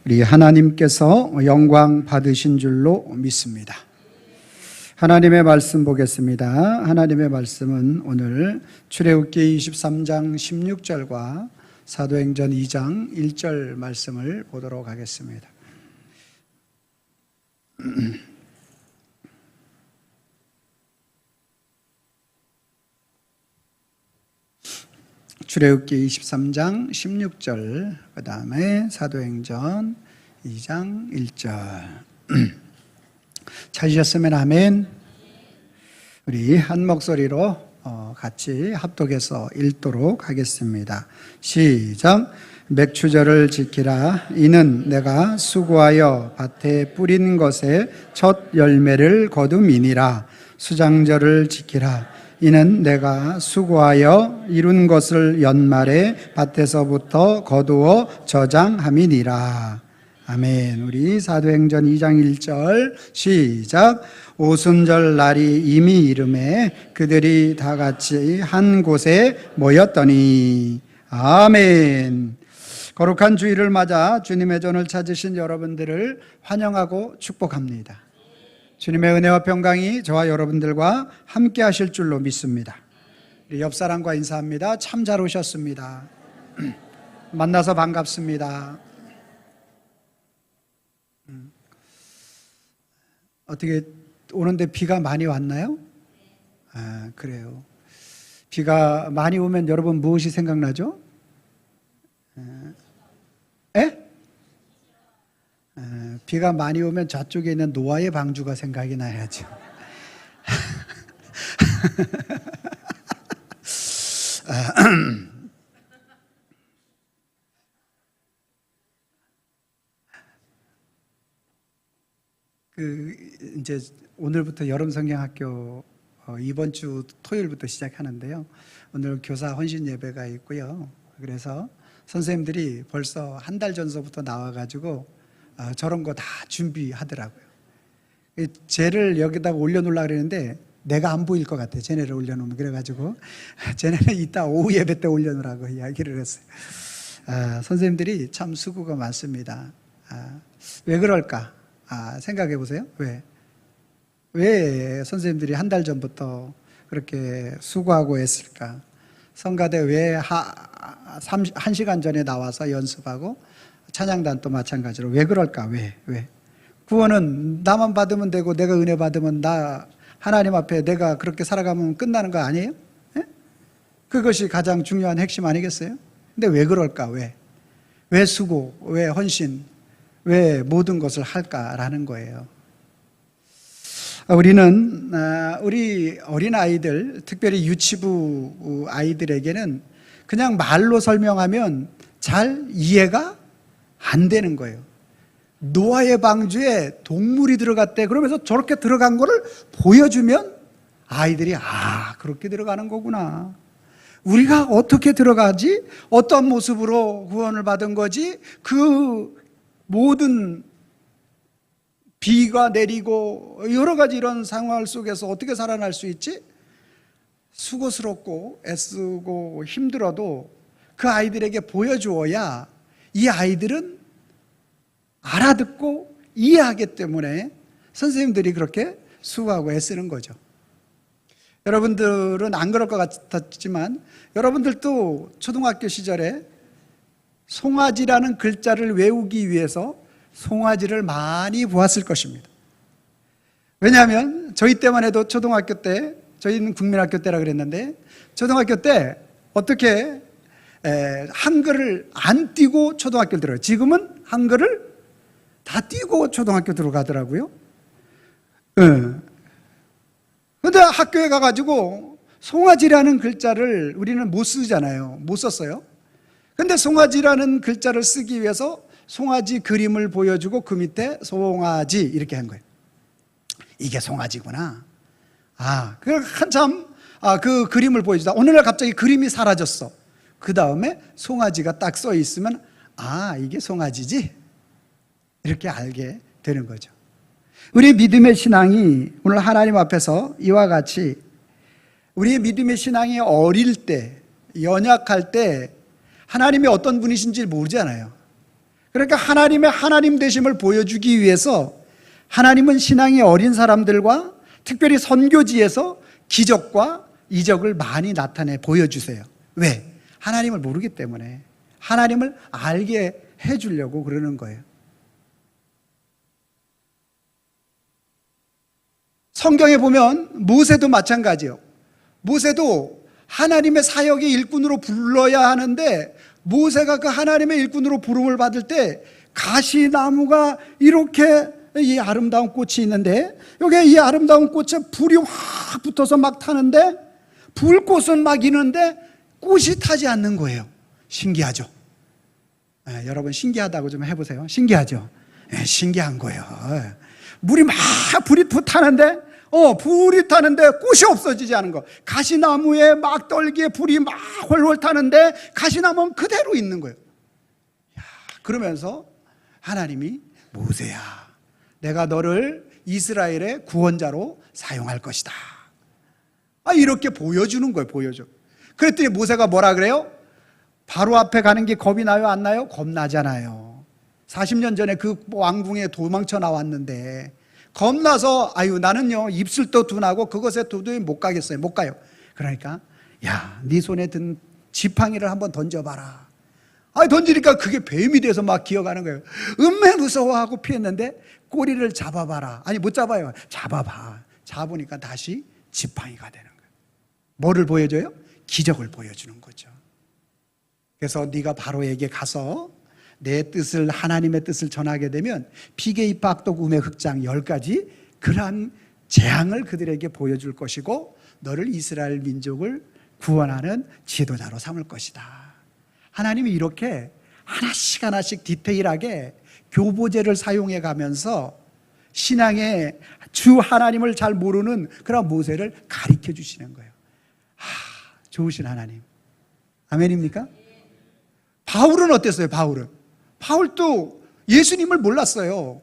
우리 하나님께서 영광 받으신 줄로 믿습니다. 하나님의 말씀 보겠습니다. 하나님의 말씀은 오늘 출애굽기 23장 16절과 사도행전 2장 1절 말씀을 보도록 하겠습니다. 출애굽기 23장 16절, 그 다음에 사도행전 2장 1절. 찾으셨으면 아멘. 우리 한 목소리로 같이 합독해서 읽도록 하겠습니다. 시작. 맥추절을 지키라. 이는 내가 수고하여 밭에 뿌린 것에 첫 열매를 거둠이니라. 수장절을 지키라. 이는 내가 수고하여 이룬 것을 연말에 밭에서부터 거두어 저장함이니라. 아멘. 우리 사도행전 2장 1절 시작. 오순절 날이 이미 이름에 그들이 다 같이 한 곳에 모였더니. 아멘. 거룩한 주일을 맞아 주님의 전을 찾으신 여러분들을 환영하고 축복합니다. 주님의 은혜와 평강이 저와 여러분들과 함께 하실 줄로 믿습니다. 우리 옆 사람과 인사합니다. 참 잘 오셨습니다. 만나서 반갑습니다. 어떻게 오는데 비가 많이 왔나요? 아, 그래요. 비가 많이 오면 여러분 무엇이 생각나죠? 비가 많이 오면 저쪽에 있는 노아의 방주가 생각이 나야죠. 이제 오늘부터 여름 성경학교 이번 주 토요일부터 시작하는데요. 오늘 교사 헌신 예배가 있고요. 그래서 선생님들이 벌써 한 달 전서부터 나와가지고 저런 거 다 준비하더라고요. 쟤를 여기다가 올려놓으려고 그랬는데 내가 안 보일 것 같아. 쟤네를 올려놓으면. 그래가지고 쟤네는 이따 오후 예배 때 올려놓으라고 이야기를 했어요. 선생님들이 참 수고가 많습니다. 왜 그럴까? 생각해 보세요. 왜 선생님들이 한 달 전부터 그렇게 수고하고 했을까? 성가대 왜 1시간 전에 나와서 연습하고 찬양단도 마찬가지로 왜 그럴까? 왜? 구원은 나만 받으면 되고 내가 은혜 받으면 나 하나님 앞에 내가 그렇게 살아가면 끝나는 거 아니에요? 예? 그것이 가장 중요한 핵심 아니겠어요? 근데 왜 그럴까? 왜 수고, 왜 헌신, 왜 모든 것을 할까라는 거예요. 우리는 우리 어린아이들, 특별히 유치부 아이들에게는 그냥 말로 설명하면 잘 이해가 안 되는 거예요. 노아의 방주에 동물이 들어갔대. 그러면서 저렇게 들어간 거를 보여주면 아이들이 그렇게 들어가는 거구나. 우리가 어떻게 들어가지? 어떤 모습으로 구원을 받은 거지? 그 모든 비가 내리고 여러 가지 이런 상황 속에서 어떻게 살아날 수 있지? 수고스럽고 애쓰고 힘들어도 그 아이들에게 보여주어야 이 아이들은 알아듣고 이해하기 때문에 선생님들이 그렇게 수고하고 애쓰는 거죠. 여러분들은 안 그럴 것 같았지만 여러분들도 초등학교 시절에 송아지라는 글자를 외우기 위해서 송아지를 많이 보았을 것입니다. 왜냐하면 저희 때만 해도 초등학교 때, 저희는 국민학교 때라 그랬는데 초등학교 때 어떻게 한글을 안 띄고 초등학교 들어요. 지금은 한글을 다 띄고 초등학교 들어가더라고요. 그런데 학교에 가가지고 송아지라는 글자를 우리는 못 쓰잖아요. 못 썼어요. 근데 송아지라는 글자를 쓰기 위해서 송아지 그림을 보여주고 그 밑에 송아지 이렇게 한 거예요. 이게 송아지구나. 한참 그 그림을 보여주다 어느 날 갑자기 그림이 사라졌어. 그 다음에 송아지가 딱 써 있으면 이게 송아지지? 이렇게 알게 되는 거죠. 우리 믿음의 신앙이 오늘 하나님 앞에서 이와 같이 우리의 믿음의 신앙이 어릴 때, 연약할 때 하나님이 어떤 분이신지 모르잖아요. 그러니까 하나님의 하나님 되심을 보여주기 위해서 하나님은 신앙이 어린 사람들과 특별히 선교지에서 기적과 이적을 많이 나타내 보여주세요. 왜? 하나님을 모르기 때문에. 하나님을 알게 해주려고 그러는 거예요. 성경에 보면 모세도 마찬가지예요. 모세도 하나님의 사역의 일꾼으로 불러야 하는데, 모세가 그 하나님의 일꾼으로 부름을 받을 때 가시나무가 이렇게 이 아름다운 꽃이 있는데, 여기에 이 아름다운 꽃에 불이 확 붙어서 막 타는데, 불꽃은 막 이는데 꽃이 타지 않는 거예요. 신기하죠? 여러분 신기하다고 좀 해보세요. 신기하죠? 신기한 거예요. 물이 막 불이 타는데 불이 타는데 꽃이 없어지지 않은 거. 가시나무에 막 떨기에 불이 막 훨훨 타는데 가시나무는 그대로 있는 거예요. 그러면서 하나님이 모세야, 내가 너를 이스라엘의 구원자로 사용할 것이다. 이렇게 보여주는 거예요. 보여줘. 그랬더니 모세가 뭐라 그래요? 바로 앞에 가는 게 겁이 나요? 안 나요? 겁나잖아요. 40년 전에 그 왕궁에 도망쳐 나왔는데 겁나서 나는요 입술도 둔하고 그것에 도저히 못 가겠어요. 못 가요. 그러니까 야, 네 손에 든 지팡이를 한번 던져봐라. 던지니까 그게 뱀이 돼서 막 기어가는 거예요. 음매 무서워하고 피했는데 꼬리를 잡아봐라. 못 잡아요. 잡아봐. 잡으니까 다시 지팡이가 되는 거예요. 뭐를 보여줘요? 기적을 보여주는 거죠. 그래서 네가 바로에게 가서 내 뜻을, 하나님의 뜻을 전하게 되면 피게이 박독 우메 흑장 10가지 그러한 재앙을 그들에게 보여줄 것이고 너를 이스라엘 민족을 구원하는 지도자로 삼을 것이다. 하나님이 이렇게 하나씩 하나씩 디테일하게 교보제를 사용해 가면서 신앙의 주 하나님을 잘 모르는 그런 모세를 가르쳐 주시는 거예요. 좋으신 하나님. 아멘입니까? 바울은 어땠어요? 바울도 예수님을 몰랐어요.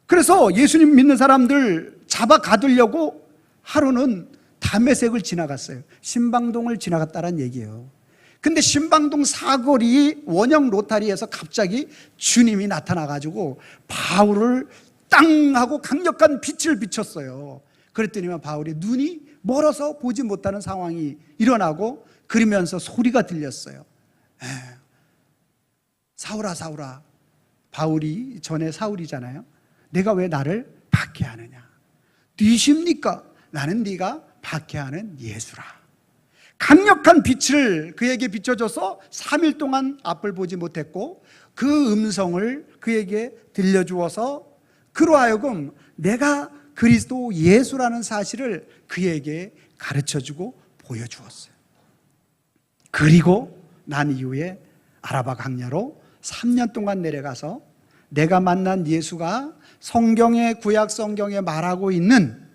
그래서 예수님 믿는 사람들 잡아 가두려고 하루는 담메색을 지나갔어요. 신방동을 지나갔다는 얘기예요. 근데 신방동 사거리 원형 로타리에서 갑자기 주님이 나타나가지고 바울을 땅 하고 강력한 빛을 비췄어요. 그랬더니만 바울이 눈이 멀어서 보지 못하는 상황이 일어나고 그러면서 소리가 들렸어요. 사울아, 사울아. 바울이 전에 사울이잖아요. 내가 왜 나를 박해하느냐? 네십니까? 나는 네가 박해하는 예수라. 강력한 빛을 그에게 비춰줘서 3일 동안 앞을 보지 못했고 그 음성을 그에게 들려주어서 그로 하여금 내가 그리스도 예수라는 사실을 그에게 가르쳐주고 보여주었어요. 그리고 난 이후에 아라바 강야로 3년 동안 내려가서 내가 만난 예수가 성경의 구약 성경에 말하고 있는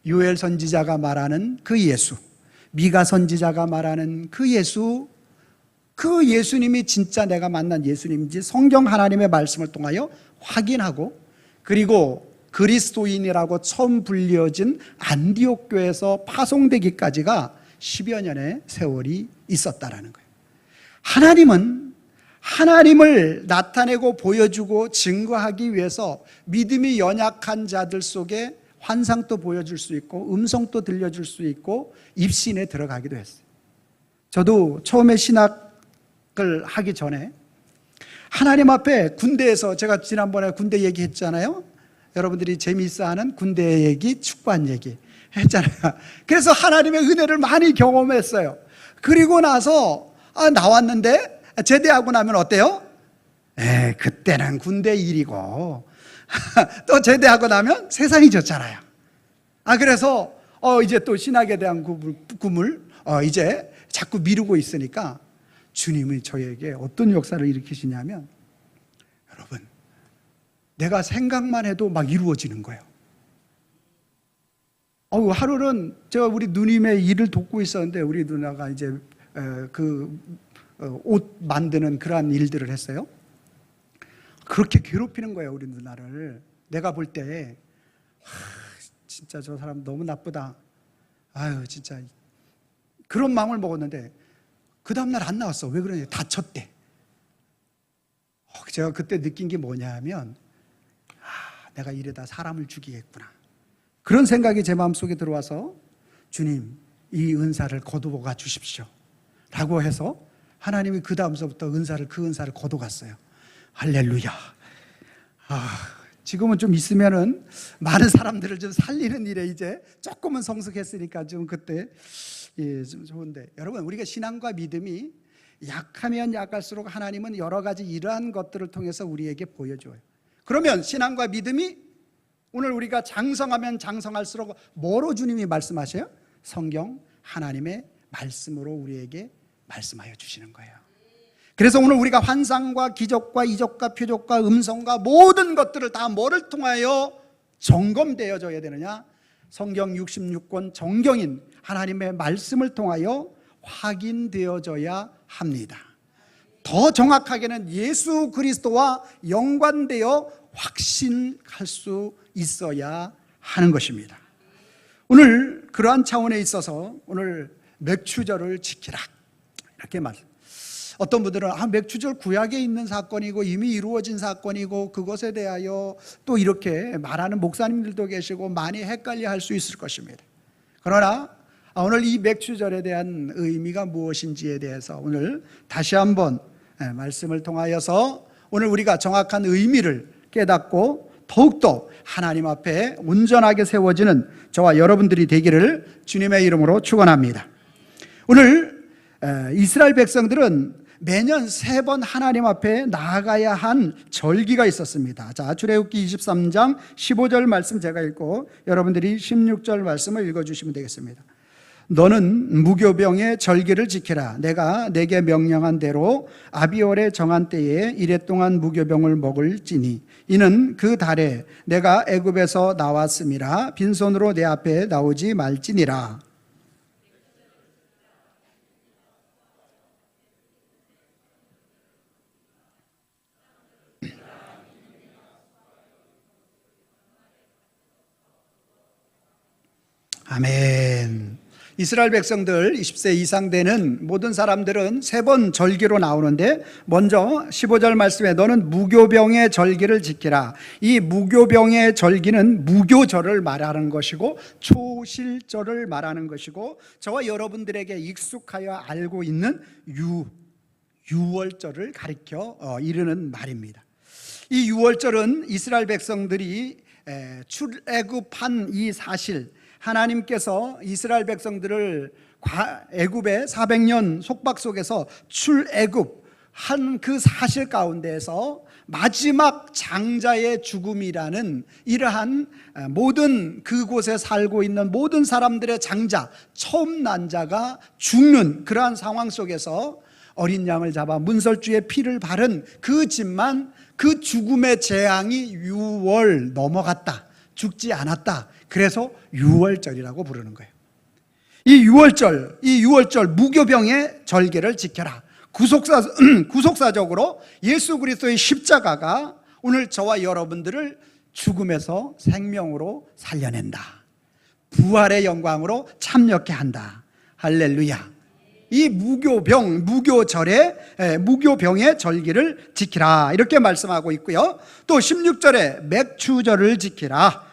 요엘 선지자가 말하는 그 예수, 미가 선지자가 말하는 그 예수, 그 예수님이 진짜 내가 만난 예수님인지 성경 하나님의 말씀을 통하여 확인하고 그리고 그리스도인이라고 처음 불려진 안디옥 교회에서 파송되기까지가 10여 년의 세월이 있었다라는 거예요. 하나님은 하나님을 나타내고 보여주고 증거하기 위해서 믿음이 연약한 자들 속에 환상도 보여줄 수 있고 음성도 들려줄 수 있고 입신에 들어가기도 했어요. 저도 처음에 신학을 하기 전에 하나님 앞에 군대에서 제가 지난번에 군대 얘기했잖아요. 여러분들이 재미있어하는 군대 얘기, 축구한 얘기 했잖아요. 그래서 하나님의 은혜를 많이 경험했어요. 그리고 나서 나왔는데 제대하고 나면 어때요? 그때는 군대 일이고 또 제대하고 나면 세상이 좋잖아요. 그래서 이제 또 신학에 대한 꿈을 이제 자꾸 미루고 있으니까 주님이 저에게 어떤 역사를 일으키시냐면 여러분 내가 생각만 해도 막 이루어지는 거예요. 하루는 제가 우리 누님의 일을 돕고 있었는데 우리 누나가 이제 옷 만드는 그러한 일들을 했어요. 그렇게 괴롭히는 거예요, 우리 누나를. 내가 볼 때 진짜 저 사람 너무 나쁘다. 진짜 그런 마음을 먹었는데 그 다음날 안 나왔어. 왜 그러냐? 다쳤대. 제가 그때 느낀 게 뭐냐면 내가 이러다 사람을 죽이겠구나. 그런 생각이 제 마음속에 들어와서 주님 이 은사를 거두어가 주십시오 라고 해서 하나님이 그 다음서부터 그 은사를 거둬갔어요. 할렐루야. 지금은 좀 있으면은 많은 사람들을 좀 살리는 일에 이제 조금은 성숙했으니까 좀 그때 좀 좋은데, 여러분 우리가 신앙과 믿음이 약하면 약할수록 하나님은 여러 가지 이러한 것들을 통해서 우리에게 보여줘요. 그러면 신앙과 믿음이 오늘 우리가 장성하면 장성할수록 뭐로 주님이 말씀하셔요? 성경 하나님의 말씀으로 우리에게 말씀하여 주시는 거예요. 그래서 오늘 우리가 환상과 기적과 이적과 표적과 음성과 모든 것들을 다 뭐를 통하여 점검되어져야 되느냐? 성경 66권 정경인 하나님의 말씀을 통하여 확인되어져야 합니다. 더 정확하게는 예수 그리스도와 연관되어 확신할 수 있어야 하는 것입니다. 오늘 그러한 차원에 있어서 오늘 맥추절을 지키라 이렇게 말씀. 어떤 분들은 맥추절 구약에 있는 사건이고 이미 이루어진 사건이고 그것에 대하여 또 이렇게 말하는 목사님들도 계시고 많이 헷갈려 할 수 있을 것입니다. 그러나 오늘 이 맥추절에 대한 의미가 무엇인지에 대해서 오늘 다시 한번 말씀을 통하여서 오늘 우리가 정확한 의미를 깨닫고 더욱더 하나님 앞에 온전하게 세워지는 저와 여러분들이 되기를 주님의 이름으로 축원합니다. 오늘 이스라엘 백성들은 매년 3번 하나님 앞에 나아가야 한 절기가 있었습니다. 자, 출애굽기 23장 15절 말씀 제가 읽고 여러분들이 16절 말씀을 읽어주시면 되겠습니다. 너는 무교병의 절기를 지키라. 내가 내게 명령한 대로 아비월에 정한 때에 이레 동안 무교병을 먹을지니 이는 그 달에 내가 애굽에서 나왔음이라 빈손으로 내 앞에 나오지 말지니라. 아멘. 이스라엘 백성들 20세 이상 되는 모든 사람들은 3번 절기로 나오는데 먼저 15절 말씀에 너는 무교병의 절기를 지키라. 이 무교병의 절기는 무교절을 말하는 것이고 초실절을 말하는 것이고 저와 여러분들에게 익숙하여 알고 있는 유월절을 가리켜 이르는 말입니다. 이 유월절은 이스라엘 백성들이 출애굽한 이 사실, 하나님께서 이스라엘 백성들을 애굽의 400년 속박 속에서 출애굽한 그 사실 가운데에서 마지막 장자의 죽음이라는 이러한 모든 그곳에 살고 있는 모든 사람들의 장자, 처음 난 자가 죽는 그러한 상황 속에서 어린 양을 잡아 문설주의 피를 바른 그 집만 그 죽음의 재앙이 6월 넘어갔다, 죽지 않았다. 그래서 유월절이라고 부르는 거예요. 이 유월절 무교병의 절기를 지켜라. 구속사적으로 예수 그리스도의 십자가가 오늘 저와 여러분들을 죽음에서 생명으로 살려낸다. 부활의 영광으로 참여케 한다. 할렐루야. 이 무교병의 절기를 지키라 이렇게 말씀하고 있고요. 또 16절에 맥추절을 지키라.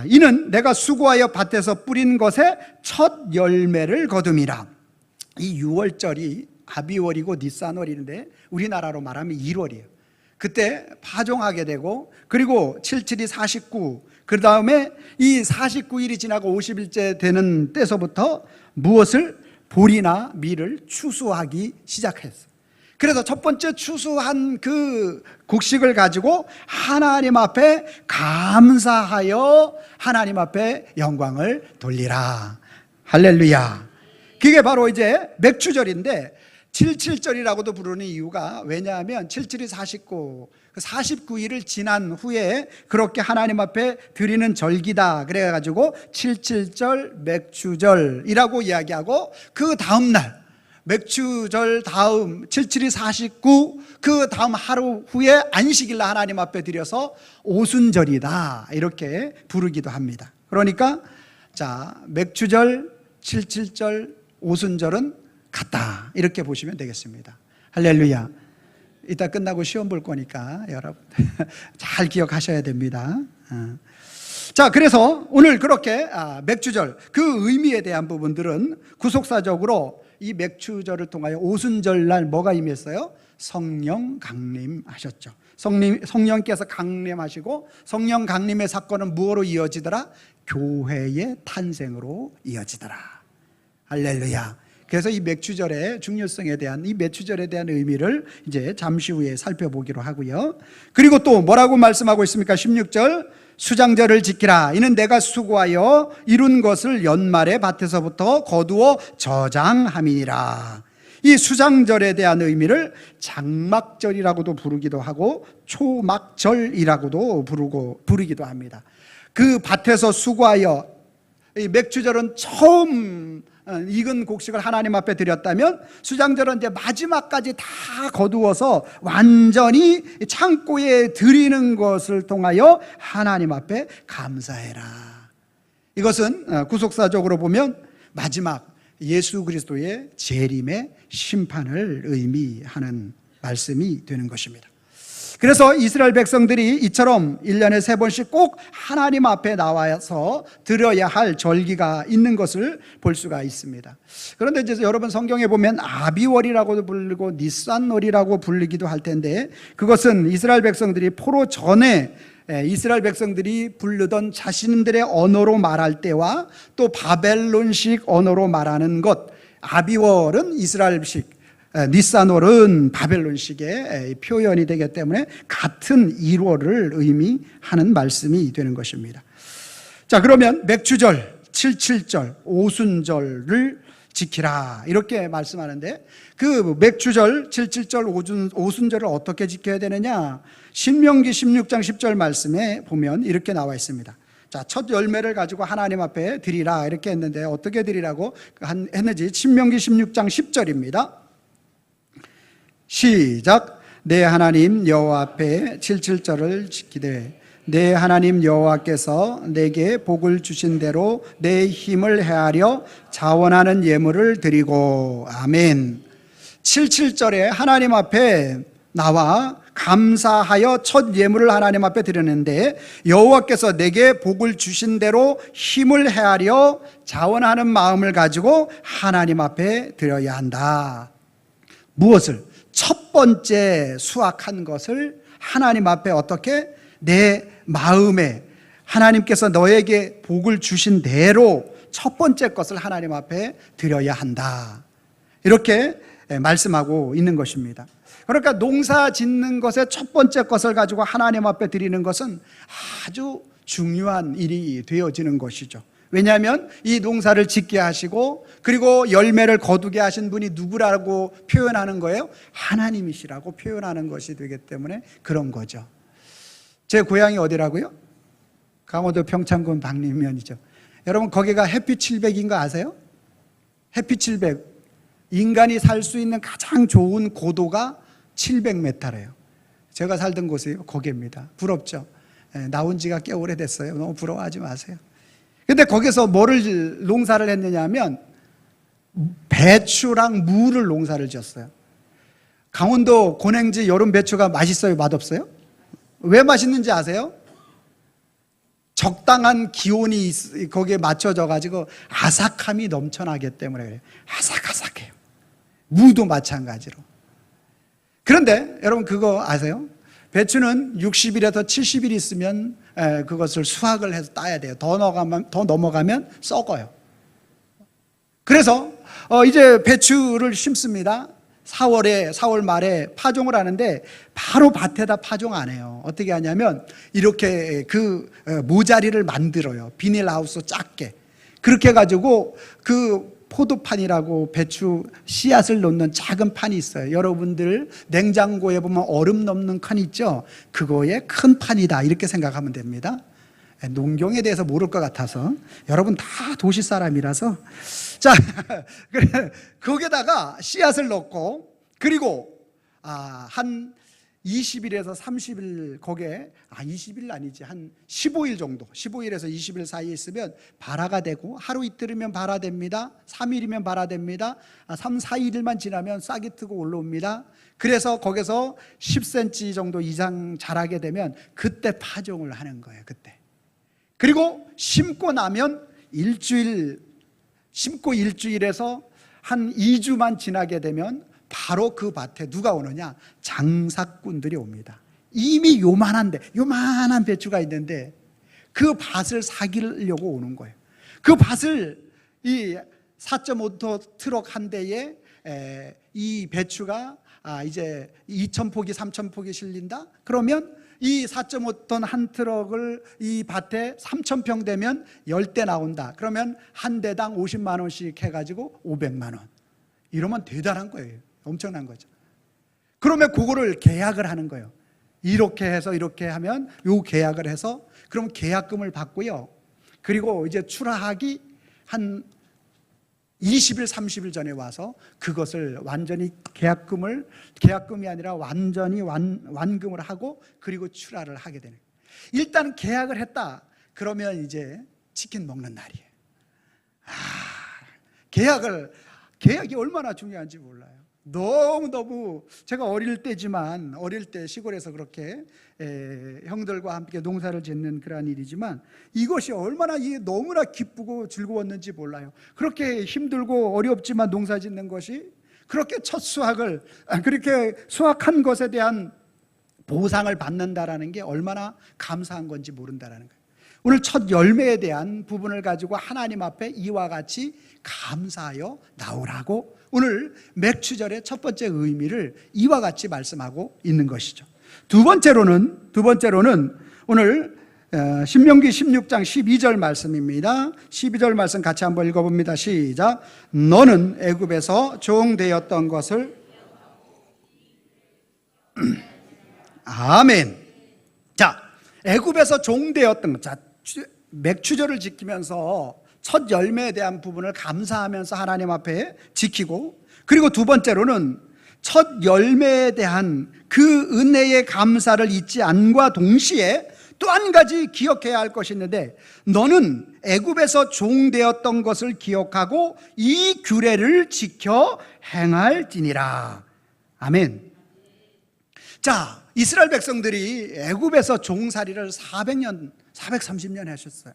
이는 내가 수고하여 밭에서 뿌린 것에 첫 열매를 거둠이라. 이 6월절이 아비월이고 니산월인데 우리나라로 말하면 1월이에요. 그때 파종하게 되고 그리고 77이 49, 그 다음에 이 49일이 지나고 50일째 되는 때서부터 무엇을? 보리나 밀을 추수하기 시작했어요. 그래서 첫 번째 추수한 그 곡식을 가지고 하나님 앞에 감사하여 하나님 앞에 영광을 돌리라. 할렐루야. 그게 바로 이제 맥추절인데 77절이라고도 부르는 이유가 왜냐하면 77이 49, 49일을 지난 후에 그렇게 하나님 앞에 드리는 절기다 그래가지고 77절 맥추절이라고 이야기하고 그 다음날 맥추절 다음 77이 49 그 다음 하루 후에 안식일 날 하나님 앞에 드려서 오순절이다 이렇게 부르기도 합니다. 그러니까 자 맥추절, 77절, 오순절은 같다 이렇게 보시면 되겠습니다. 할렐루야. 이따 끝나고 시험 볼 거니까 여러분 잘 기억하셔야 됩니다. 자, 그래서 오늘 그렇게 맥주절 그 의미에 대한 부분들은 구속사적으로 이 맥주절을 통하여 오순절날 뭐가 임했어요? 성령 강림하셨죠. 성령께서 강림하시고 성령 강림의 사건은 무엇으로 이어지더라? 교회의 탄생으로 이어지더라. 할렐루야. 그래서 이 맥주절의 중요성에 대한 이 맥주절에 대한 의미를 이제 잠시 후에 살펴보기로 하고요. 그리고 또 뭐라고 말씀하고 있습니까? 16절 수장절을 지키라. 이는 내가 수고하여 이룬 것을 연말에 밭에서부터 거두어 저장함이니라. 이 수장절에 대한 의미를 장막절이라고도 부르기도 하고 초막절이라고도 부르기도 합니다. 그 밭에서 수고하여, 이 맥주절은 처음 익은 곡식을 하나님 앞에 드렸다면 수장절은 이제 마지막까지 다 거두어서 완전히 창고에 드리는 것을 통하여 하나님 앞에 감사해라. 이것은 구속사적으로 보면 마지막 예수 그리스도의 재림의 심판을 의미하는 말씀이 되는 것입니다. 그래서 이스라엘 백성들이 이처럼 1년에 3번씩 꼭 하나님 앞에 나와서 드려야 할 절기가 있는 것을 볼 수가 있습니다. 그런데 이제 여러분 성경에 보면 아비월이라고도 부르고 니산월이라고 불리기도 할 텐데, 그것은 이스라엘 백성들이 포로 전에 이스라엘 백성들이 부르던 자신들의 언어로 말할 때와 또 바벨론식 언어로 말하는 것, 아비월은 이스라엘식, 니산월은 바벨론식의 표현이 되기 때문에 같은 일월을 의미하는 말씀이 되는 것입니다. 자, 그러면 맥주절, 칠칠절, 오순절을 지키라 이렇게 말씀하는데, 그 맥주절, 칠칠절, 오순절을 어떻게 지켜야 되느냐? 신명기 16장 10절 말씀에 보면 이렇게 나와 있습니다. 자, 첫 열매를 가지고 하나님 앞에 드리라 이렇게 했는데 어떻게 드리라고 했는지 신명기 16장 10절입니다. 시작. 내 하나님 여호와 앞에 칠칠절을 지키되 내 하나님 여호와께서 내게 복을 주신 대로 내 힘을 헤아려 자원하는 예물을 드리고. 아멘. 칠칠절에 하나님 앞에 나와 감사하여 첫 예물을 하나님 앞에 드렸는데, 여호와께서 내게 복을 주신 대로 힘을 헤아려 자원하는 마음을 가지고 하나님 앞에 드려야 한다. 무엇을? 첫 번째 수확한 것을 하나님 앞에 어떻게? 내 마음에 하나님께서 너에게 복을 주신 대로 첫 번째 것을 하나님 앞에 드려야 한다. 이렇게 말씀하고 있는 것입니다. 그러니까 농사 짓는 것의 첫 번째 것을 가지고 하나님 앞에 드리는 것은 아주 중요한 일이 되어지는 것이죠. 왜냐하면 이 농사를 짓게 하시고 그리고 열매를 거두게 하신 분이 누구라고 표현하는 거예요? 하나님이시라고 표현하는 것이 되기 때문에 그런 거죠. 제 고향이 어디라고요? 강원도 평창군 박림면이죠. 여러분 거기가 햇빛 700인가 아세요? 햇빛 700. 인간이 살 수 있는 가장 좋은 고도가 700m래요. 제가 살던 곳이 거기입니다. 부럽죠? 나온 지가 꽤 오래됐어요. 너무 부러워하지 마세요. 근데 거기서 뭐를 농사를 했느냐 하면 배추랑 무를 농사를 지었어요. 강원도 고냉지 여름 배추가 맛있어요? 맛없어요? 왜 맛있는지 아세요? 적당한 기온이 거기에 맞춰져 가지고 아삭함이 넘쳐나기 때문에 그래요. 아삭아삭해요. 무도 마찬가지로. 그런데 여러분 그거 아세요? 배추는 60일에서 70일 있으면 그것을 수확을 해서 따야 돼요. 더 넘어가면 썩어요. 그래서 이제 배추를 심습니다. 4월 말에 파종을 하는데 바로 밭에다 파종 안 해요. 어떻게 하냐면 이렇게 그 모자리를 만들어요. 비닐하우스 작게. 그렇게 해가지고 그 포도판이라고 배추 씨앗을 놓는 작은 판이 있어요. 여러분들 냉장고에 보면 얼음 넣는 칸 있죠? 그거의 큰 판이다 이렇게 생각하면 됩니다. 농경에 대해서 모를 것 같아서 여러분 다 도시 사람이라서 자 거기에다가 씨앗을 넣고 그리고 한 20일에서 30일 거기에 20일 아니지 한 15일 정도 15일에서 20일 사이에 있으면 발화가 되고 하루 이틀이면 발화됩니다. 3일이면 발화됩니다. 3, 4일만 지나면 싹이 트고 올라옵니다. 그래서 거기서 10cm 정도 이상 자라게 되면 그때 파종을 하는 거예요. 그때. 그리고 심고 나면 심고 일주일에서 한 2주만 지나게 되면 바로 그 밭에 누가 오느냐? 장사꾼들이 옵니다. 이미 요만한 배추가 있는데 그 밭을 사기려고 오는 거예요. 그 밭을 이 4.5톤 트럭 한 대에 이 배추가 이제 2,000포기 3,000포기 실린다? 그러면 이 4.5톤 한 트럭을 이 밭에 3,000평 되면 10대 나온다. 그러면 한 대당 50만 원씩 해가지고 500만 원. 이러면 대단한 거예요. 엄청난 거죠. 그러면 그거를 계약을 하는 거예요. 이렇게 해서 이렇게 하면 요 계약을 해서 그럼 계약금을 받고요. 그리고 이제 출하하기 한 20일 30일 전에 와서 그것을 완전히 계약금이 아니라 완전히 완금을 하고 그리고 출하를 하게 되는 거예요. 일단 계약을 했다. 그러면 이제 치킨 먹는 날이에요. 계약이 얼마나 중요한지 몰라요. 너무 제가 어릴 때 시골에서 그렇게 형들과 함께 농사를 짓는 그러한 일이지만 이것이 얼마나 너무나 기쁘고 즐거웠는지 몰라요. 그렇게 힘들고 어렵지만 농사 짓는 것이 그렇게 첫 수확을 그렇게 수확한 것에 대한 보상을 받는다라는 게 얼마나 감사한 건지 모른다라는 거예요. 오늘 첫 열매에 대한 부분을 가지고 하나님 앞에 이와 같이 감사하여 나오라고 오늘 맥추절의 첫 번째 의미를 이와 같이 말씀하고 있는 것이죠. 두 번째로는 오늘 신명기 16장 12절 말씀입니다. 12절 말씀 같이 한번 읽어봅니다. 시작. 너는 애굽에서 종되었던 것을 아멘. 자, 애굽에서 종되었던 것. 자, 맥추절을 지키면서 첫 열매에 대한 부분을 감사하면서 하나님 앞에 지키고, 그리고 두 번째로는 첫 열매에 대한 그 은혜의 감사를 잊지 않과 동시에 또 한 가지 기억해야 할 것이 있는데, 너는 애굽에서 종되었던 것을 기억하고 이 규례를 지켜 행할지니라. 아멘. 자, 이스라엘 백성들이 애굽에서 종살이를 430년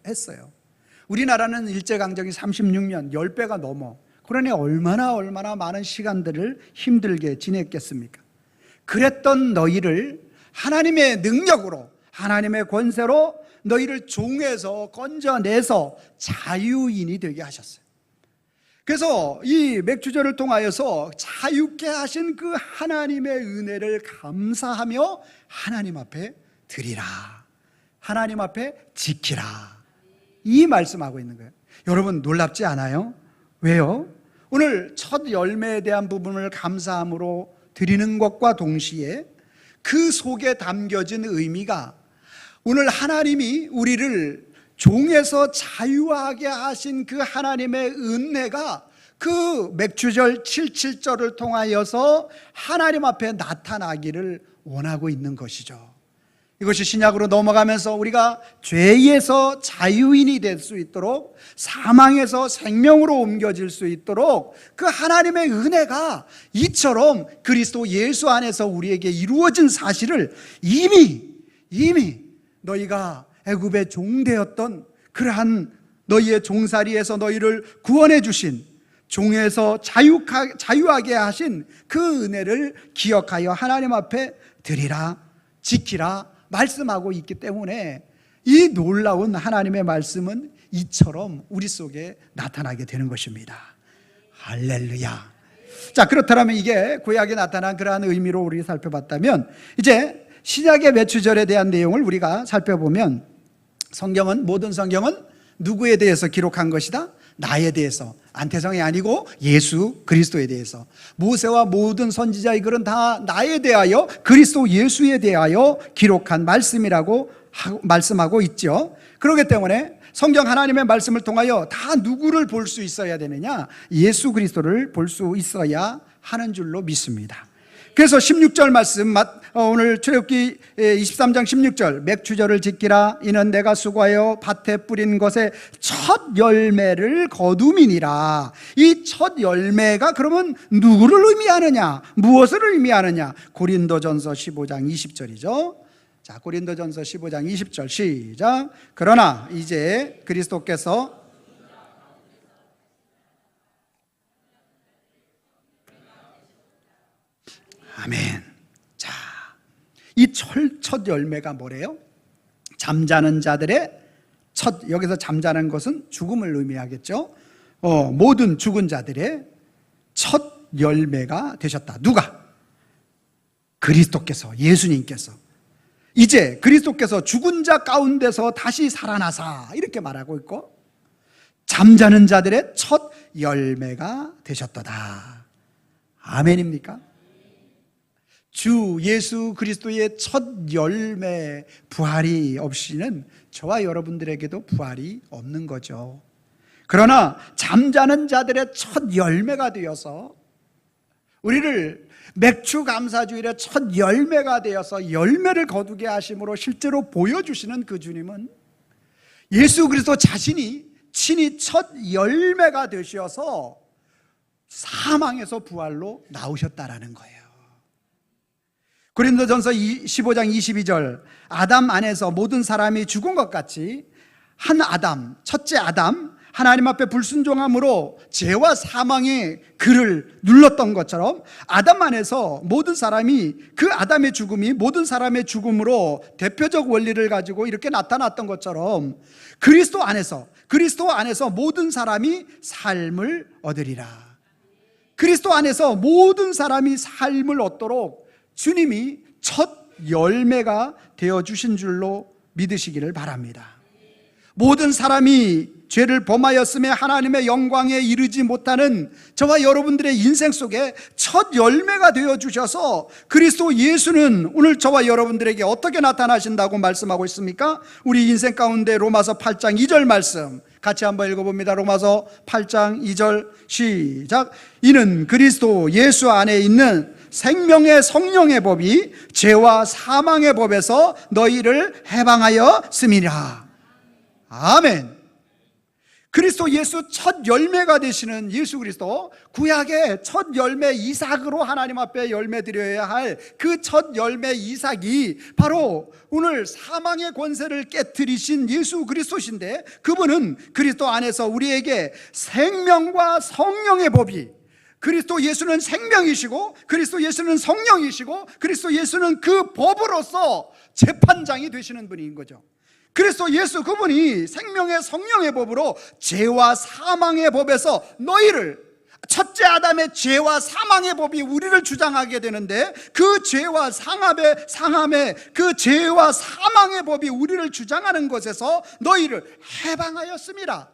했어요. 우리나라는 일제강점기 36년, 10배가 넘어. 그러니 얼마나 많은 시간들을 힘들게 지냈겠습니까? 그랬던 너희를 하나님의 능력으로, 하나님의 권세로 너희를 종에서 건져내서 자유인이 되게 하셨어요. 그래서 이 맥추절을 통하여서 자유케 하신 그 하나님의 은혜를 감사하며 하나님 앞에 드리라. 하나님 앞에 지키라. 이 말씀하고 있는 거예요. 여러분 놀랍지 않아요? 왜요? 오늘 첫 열매에 대한 부분을 감사함으로 드리는 것과 동시에 그 속에 담겨진 의미가 오늘 하나님이 우리를 종에서 자유하게 하신 그 하나님의 은혜가 그 맥추절 77절을 통하여서 하나님 앞에 나타나기를 원하고 있는 것이죠. 이것이 신약으로 넘어가면서 우리가 죄에서 자유인이 될 수 있도록, 사망에서 생명으로 옮겨질 수 있도록 그 하나님의 은혜가 이처럼 그리스도 예수 안에서 우리에게 이루어진 사실을 이미 너희가 애굽의 종되었던 그러한 너희의 종살이에서 너희를 구원해 주신, 종에서 자유하게 하신 그 은혜를 기억하여 하나님 앞에 드리라, 지키라 말씀하고 있기 때문에 이 놀라운 하나님의 말씀은 이처럼 우리 속에 나타나게 되는 것입니다. 할렐루야. 자, 그렇다면 이게 구약에 나타난 그러한 의미로 우리 살펴봤다면, 이제 신약의 맥추절에 대한 내용을 우리가 살펴보면, 모든 성경은 누구에 대해서 기록한 것이다? 나에 대해서, 안태성이 아니고 예수 그리스도에 대해서. 모세와 모든 선지자의 글은 다 나에 대하여, 그리스도 예수에 대하여 기록한 말씀이라고 말씀하고 있죠. 그렇기 때문에 성경 하나님의 말씀을 통하여 다 누구를 볼 수 있어야 되느냐? 예수 그리스도를 볼 수 있어야 하는 줄로 믿습니다. 그래서 16절 말씀 오늘 출애굽기 23장 16절 맥추절을 지키라. 이는 내가 수고하여 밭에 뿌린 것의 첫 열매를 거둠이니라. 이 첫 열매가 그러면 누구를 의미하느냐, 무엇을 의미하느냐? 고린도전서 15장 20절이죠. 자, 고린도전서 15장 20절 시작. 그러나 이제 그리스도께서 아멘. 자, 이 첫 열매가 뭐래요? 잠자는 자들의 여기서 잠자는 것은 죽음을 의미하겠죠. 모든 죽은 자들의 첫 열매가 되셨다. 누가? 그리스도께서, 예수님께서. 이제 그리스도께서 죽은 자 가운데서 다시 살아나사 이렇게 말하고 있고, 잠자는 자들의 첫 열매가 되셨도다. 아멘입니까? 주 예수 그리스도의 첫 열매 부활이 없이는 저와 여러분들에게도 부활이 없는 거죠. 그러나 잠자는 자들의 첫 열매가 되어서 우리를 맥주 감사주일의 첫 열매가 되어서 열매를 거두게 하심으로 실제로 보여주시는 그 주님은 예수 그리스도 자신이 친히 첫 열매가 되셔서 사망에서 부활로 나오셨다라는 거예요. 고린도전서 15장 22절 아담 안에서 모든 사람이 죽은 것 같이 한 아담, 첫째 아담 하나님 앞에 불순종함으로 죄와 사망의 글을 눌렀던 것처럼 아담 안에서 모든 사람이 그 아담의 죽음이 모든 사람의 죽음으로 대표적 원리를 가지고 이렇게 나타났던 것처럼 그리스도 안에서 모든 사람이 삶을 얻으리라. 그리스도 안에서 모든 사람이 삶을 얻도록 주님이 첫 열매가 되어주신 줄로 믿으시기를 바랍니다. 모든 사람이 죄를 범하였음에 하나님의 영광에 이르지 못하는 저와 여러분들의 인생 속에 첫 열매가 되어주셔서 그리스도 예수는 오늘 저와 여러분들에게 어떻게 나타나신다고 말씀하고 있습니까? 우리 인생 가운데 로마서 8장 2절 말씀 같이 한번 읽어봅니다. 로마서 8장 2절 시작. 이는 그리스도 예수 안에 있는 생명의 성령의 법이 죄와 사망의 법에서 너희를 해방하였음이라. 아멘. 그리스도 예수 첫 열매가 되시는 예수 그리스도, 구약의 첫 열매 이삭으로 하나님 앞에 열매 드려야 할 그 첫 열매 이삭이 바로 오늘 사망의 권세를 깨뜨리신 예수 그리스도신데, 그분은 그리스도 안에서 우리에게 생명과 성령의 법이, 그리스도 예수는 생명이시고 그리스도 예수는 성령이시고 그리스도 예수는 그 법으로서 재판장이 되시는 분인 거죠. 그리스도 예수 그분이 생명의 성령의 법으로 죄와 사망의 법에서 너희를, 첫째 아담의 죄와 사망의 법이 우리를 주장하게 되는데 그 죄와 상함의 그 죄와 사망의 법이 우리를 주장하는 것에서 너희를 해방하였습니다.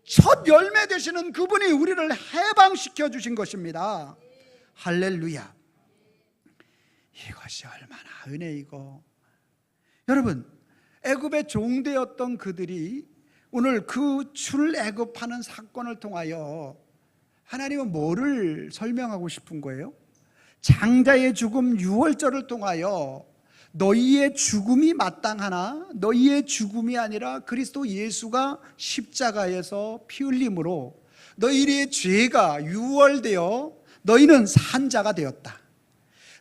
첫 열매 되시는 그분이 우리를 해방시켜 주신 것입니다. 할렐루야. 이것이 얼마나 은혜이고, 여러분 애굽의 종되었던 그들이 오늘 그 출애굽하는 사건을 통하여 하나님은 뭐를 설명하고 싶은 거예요? 장자의 죽음 유월절을 통하여 너희의 죽음이 마땅하나 너희의 죽음이 아니라 그리스도 예수가 십자가에서 피 흘림으로 너희의 죄가 유월되어 너희는 산자가 되었다.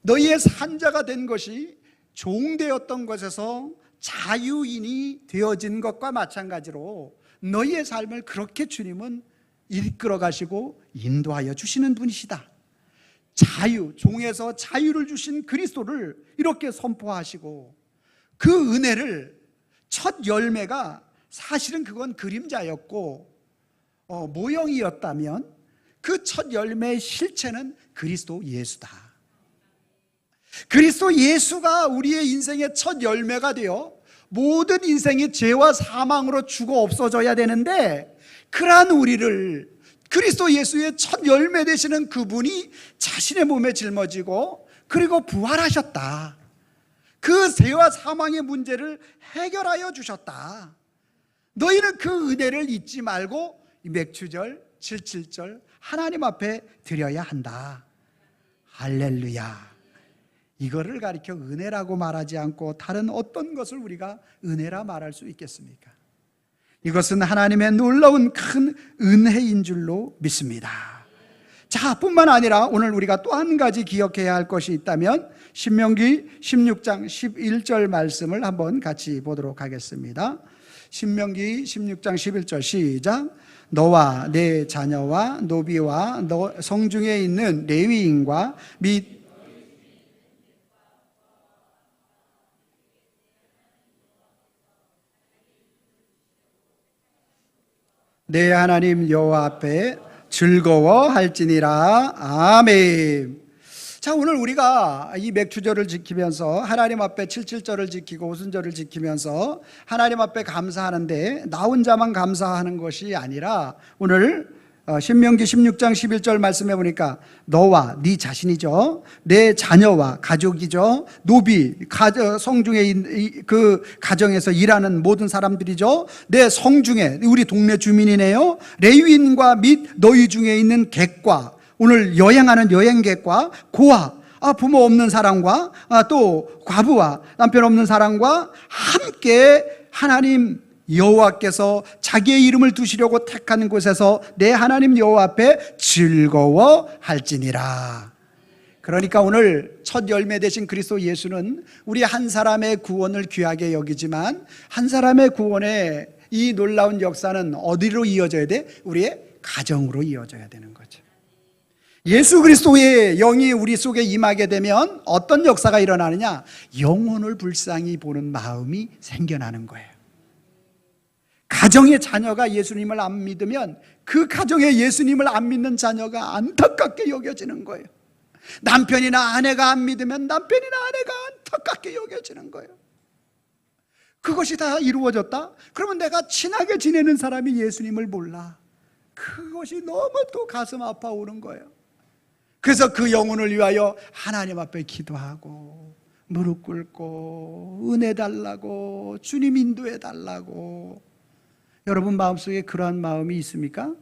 너희의 산자가 된 것이 종되었던 것에서 자유인이 되어진 것과 마찬가지로 너희의 삶을 그렇게 주님은 이끌어 가시고 인도하여 주시는 분이시다. 자유, 종에서 자유를 주신 그리스도를 이렇게 선포하시고, 그 은혜를, 첫 열매가 사실은 그건 그림자였고 모형이었다면 그 첫 열매의 실체는 그리스도 예수다. 그리스도 예수가 우리의 인생의 첫 열매가 되어 모든 인생이 죄와 사망으로 죽어 없어져야 되는데, 그러한 우리를 그리스도 예수의 첫 열매 되시는 그분이 자신의 몸에 짊어지고 그리고 부활하셨다. 그 죄와 사망의 문제를 해결하여 주셨다. 너희는 그 은혜를 잊지 말고 맥주절, 77절 하나님 앞에 드려야 한다. 할렐루야. 이거를 가리켜 은혜라고 말하지 않고 다른 어떤 것을 우리가 은혜라 말할 수 있겠습니까? 이것은 하나님의 놀라운 큰 은혜인 줄로 믿습니다. 자, 뿐만 아니라 오늘 우리가 또 한 가지 기억해야 할 것이 있다면 신명기 16장 11절 말씀을 한번 같이 보도록 하겠습니다. 신명기 16장 11절 시작. 너와 내 자녀와 노비와 너 성중에 있는 레위인과 및 내 하나님 여호와 앞에 즐거워할지니라. 아멘. 자, 오늘 우리가 이 맥주절을 지키면서 하나님 앞에 77절을 지키고 오순절을 지키면서 하나님 앞에 감사하는데 나 혼자만 감사하는 것이 아니라 오늘 신명기 16장 11절 말씀해 보니까 너와 네 자신이죠, 내 자녀와 가족이죠, 노비 성중에 그 가정에서 일하는 모든 사람들이죠, 내 성중에 우리 동네 주민이네요, 레위인과 및 너희 중에 있는 객과, 오늘 여행하는 여행객과 고아, 부모 없는 사람과 또 과부와 남편 없는 사람과 함께 하나님 여호와께서 자기의 이름을 두시려고 택한 곳에서 내 하나님 여호와 앞에 즐거워할지니라. 그러니까 오늘 첫 열매 되신 그리스도 예수는 우리 한 사람의 구원을 귀하게 여기지만 한 사람의 구원의 이 놀라운 역사는 어디로 이어져야 돼? 우리의 가정으로 이어져야 되는 거죠. 예수 그리스도의 영이 우리 속에 임하게 되면 어떤 역사가 일어나느냐? 영혼을 불쌍히 보는 마음이 생겨나는 거예요. 가정의 자녀가 예수님을 안 믿으면 그 가정에 예수님을 안 믿는 자녀가 안타깝게 여겨지는 거예요. 남편이나 아내가 안 믿으면 남편이나 아내가 안타깝게 여겨지는 거예요. 그것이 다 이루어졌다? 그러면 내가 친하게 지내는 사람이 예수님을 몰라. 그것이 너무 또 가슴 아파오는 거예요. 그래서 그 영혼을 위하여 하나님 앞에 기도하고 무릎 꿇고 은혜 달라고, 주님 인도해 달라고. 여러분 마음속에 그러한 마음이 있습니까?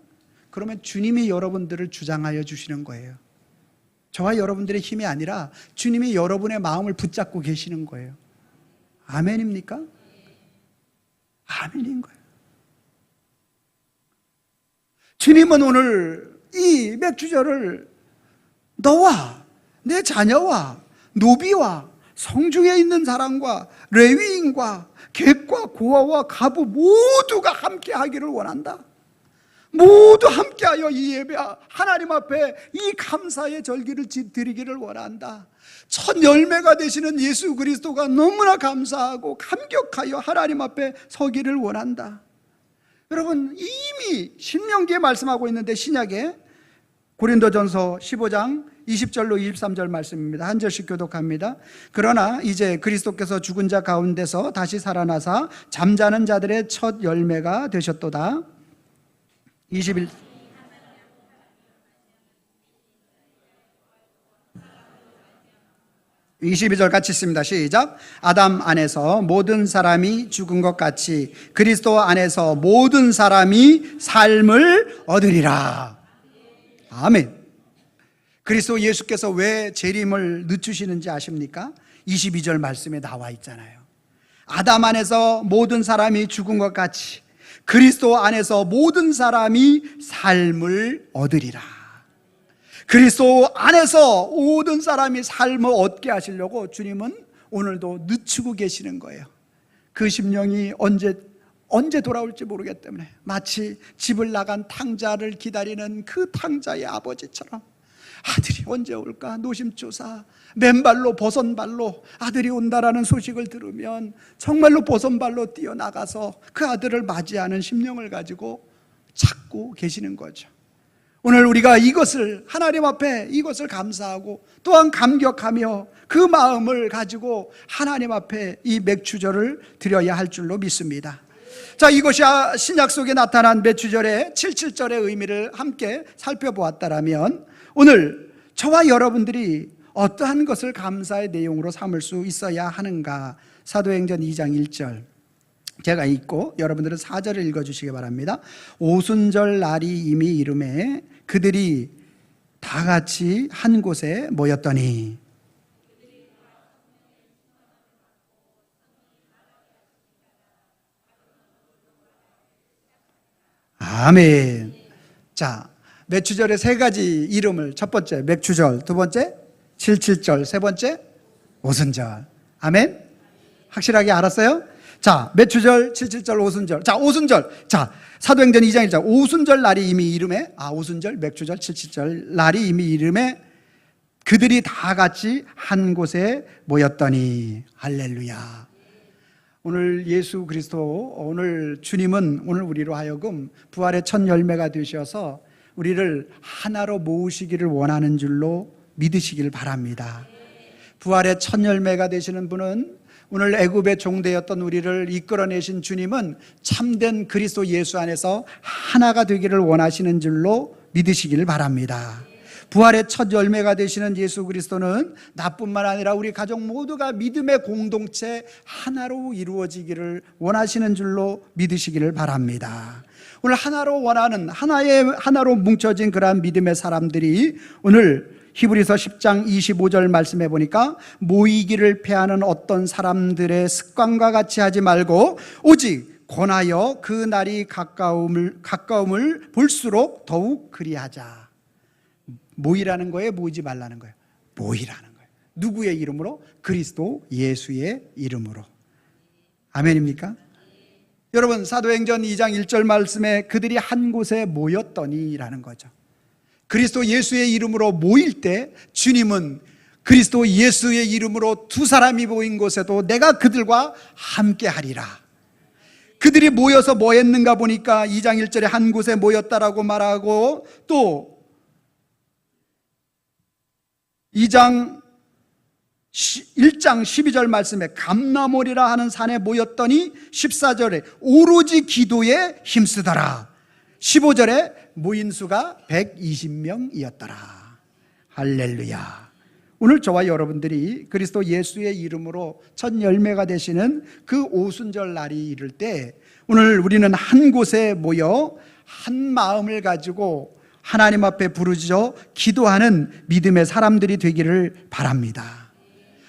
그러면 주님이 여러분들을 주장하여 주시는 거예요. 저와 여러분들의 힘이 아니라 주님이 여러분의 마음을 붙잡고 계시는 거예요. 아멘입니까? 아멘인 거예요. 주님은 오늘 이 맥주절을 너와 내 자녀와 노비와 성중에 있는 사람과 레위인과 객과 고아와 가부 모두가 함께 하기를 원한다. 모두 함께하여 이 예배 하나님 앞에 이 감사의 절기를 드리기를 원한다. 첫 열매가 되시는 예수 그리스도가 너무나 감사하고 감격하여 하나님 앞에 서기를 원한다. 여러분 이미 신명기에 말씀하고 있는데 신약에 고린도전서 15장 20절로 23절 말씀입니다. 한 절씩 교독합니다. 그러나 이제 그리스도께서 죽은 자 가운데서 다시 살아나사 잠자는 자들의 첫 열매가 되셨도다. 22절 같이 있습니다. 시작. 아담 안에서 모든 사람이 죽은 것 같이 그리스도 안에서 모든 사람이 삶을 얻으리라. 아멘. 그리스도 예수께서 왜 재림을 늦추시는지 아십니까? 22절 말씀에 나와 있잖아요. 아담 안에서 모든 사람이 죽은 것 같이 그리스도 안에서 모든 사람이 삶을 얻으리라. 그리스도 안에서 모든 사람이 삶을 얻게 하시려고 주님은 오늘도 늦추고 계시는 거예요. 그 심령이 언제 돌아올지 모르기 때문에 마치 집을 나간 탕자를 기다리는 그 탕자의 아버지처럼 아들이 언제 올까 노심초사 맨발로 버선발로 아들이 온다라는 소식을 들으면 정말로 버선발로 뛰어나가서 그 아들을 맞이하는 심령을 가지고 찾고 계시는 거죠. 오늘 우리가 이것을 하나님 앞에 이것을 감사하고 또한 감격하며 그 마음을 가지고 하나님 앞에 이 맥주절을 드려야 할 줄로 믿습니다. 자, 이것이 신약 속에 나타난 맥주절의 77절의 의미를 함께 살펴보았다라면 오늘 저와 여러분들이 어떠한 것을 감사의 내용으로 삼을 수 있어야 하는가? 사도행전 2장 1절 제가 읽고 여러분들은 4절을 읽어주시기 바랍니다. 오순절 날이 이미 이르매 그들이 다 같이 한 곳에 모였더니 아멘. 자, 매추절의 세 가지 이름을, 첫 번째 맥추절, 두 번째 77절, 세 번째 오순절. 아멘. 확실하게 알았어요? 자, 매추절, 77절, 오순절. 자, 오순절. 자, 사도행전 2장 1절. 오순절 날이 이미 이름에, 오순절, 맥추절, 77절 날이 이미 이름에 그들이 다 같이 한 곳에 모였더니. 할렐루야. 오늘 예수 그리스도, 오늘 주님은 오늘 우리로 하여금 부활의 첫 열매가 되셔서 우리를 하나로 모으시기를 원하는 줄로 믿으시길 바랍니다. 부활의 첫 열매가 되시는 분은, 오늘 애굽의 종되었던 우리를 이끌어내신 주님은 참된 그리스도 예수 안에서 하나가 되기를 원하시는 줄로 믿으시기를 바랍니다. 부활의 첫 열매가 되시는 예수 그리스도는 나뿐만 아니라 우리 가족 모두가 믿음의 공동체 하나로 이루어지기를 원하시는 줄로 믿으시기를 바랍니다. 오늘 하나로 원하는, 하나로 뭉쳐진 그러한 믿음의 사람들이 오늘 히브리서 10장 25절 말씀해 보니까 모이기를 패하는 어떤 사람들의 습관과 같이 하지 말고 오직 권하여 그 날이 가까움을 볼수록 더욱 그리하자. 모이라는 거예요? 모이지 말라는 거예요? 모이라는 거예요. 누구의 이름으로? 그리스도 예수의 이름으로. 아멘입니까? 여러분, 사도행전 2장 1절 말씀에 그들이 한 곳에 모였더니 라는 거죠. 그리스도 예수의 이름으로 모일 때 주님은 그리스도 예수의 이름으로 두 사람이 모인 곳에도 내가 그들과 함께 하리라. 그들이 모여서 뭐 했는가 보니까 2장 1절에 한 곳에 모였다라고 말하고, 또 1장 12절 말씀에 감나몰이라 하는 산에 모였더니 14절에 오로지 기도에 힘쓰더라. 15절에 모인 수가 120명이었더라. 할렐루야. 오늘 저와 여러분들이 그리스도 예수의 이름으로 첫 열매가 되시는 그 오순절 날이 이를 때 오늘 우리는 한 곳에 모여 한 마음을 가지고 하나님 앞에 부르짖어 기도하는 믿음의 사람들이 되기를 바랍니다.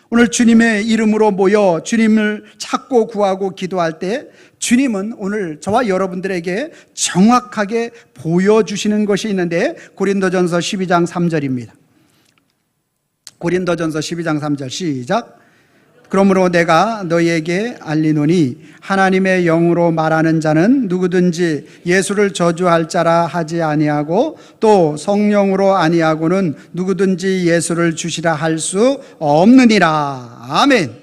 오늘 주님의 이름으로 모여 주님을 찾고 구하고 기도할 때 주님은 오늘 저와 여러분들에게 정확하게 보여주시는 것이 있는데, 고린도전서 12장 3절입니다. 고린도전서 12장 3절 시작. 그러므로 내가 너희에게 알리노니 하나님의 영으로 말하는 자는 누구든지 예수를 저주할 자라 하지 아니하고 또 성령으로 아니하고는 누구든지 예수를 주시라 할 수 없느니라. 아멘.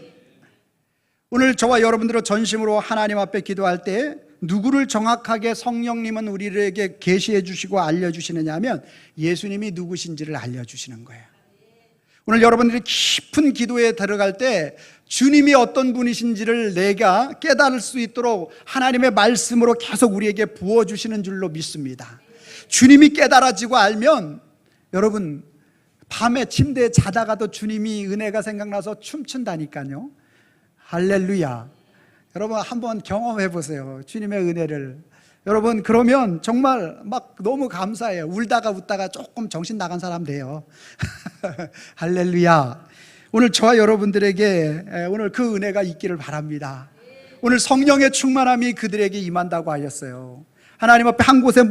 오늘 저와 여러분들은 전심으로 하나님 앞에 기도할 때 누구를 정확하게 성령님은 우리에게 계시해 주시고 알려주시느냐 하면 예수님이 누구신지를 알려주시는 거예요. 오늘 여러분들이 깊은 기도에 들어갈 때 주님이 어떤 분이신지를 내가 깨달을 수 있도록 하나님의 말씀으로 계속 우리에게 부어주시는 줄로 믿습니다. 주님이 깨달아지고 알면 여러분 밤에 침대에 자다가도 주님이 은혜가 생각나서 춤춘다니까요. 할렐루야. 여러분 한번 경험해 보세요. 주님의 은혜를. 여러분 그러면 정말 막 너무 감사해요. 울다가 웃다가 조금 정신 나간 사람 돼요. 할렐루야. 오늘 저와 여러분들에게 오늘 그 은혜가 있기를 바랍니다. 오늘 성령의 충만함이 그들에게 임한다고 하셨어요. 하나님 앞에 한 곳에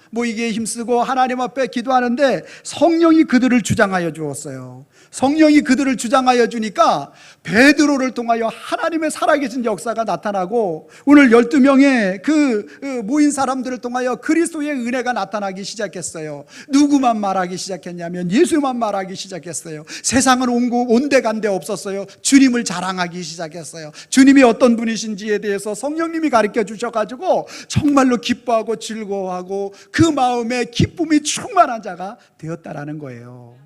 모이기에 힘쓰고 하나님 앞에 기도하는데 성령이 그들을 주장하여 주었어요. 성령이 그들을 주장하여 주니까 베드로를 통하여 하나님의 살아계신 역사가 나타나고 오늘 12명의 그 모인 사람들을 통하여 그리스도의 은혜가 나타나기 시작했어요. 누구만 말하기 시작했냐면 예수만 말하기 시작했어요. 세상은 온데간데 없었어요. 주님을 자랑하기 시작했어요. 주님이 어떤 분이신지에 대해서 성령님이 가르쳐 주셔가지고 정말로 기뻐하고 즐거워하고 그 마음에 기쁨이 충만한 자가 되었다라는 거예요.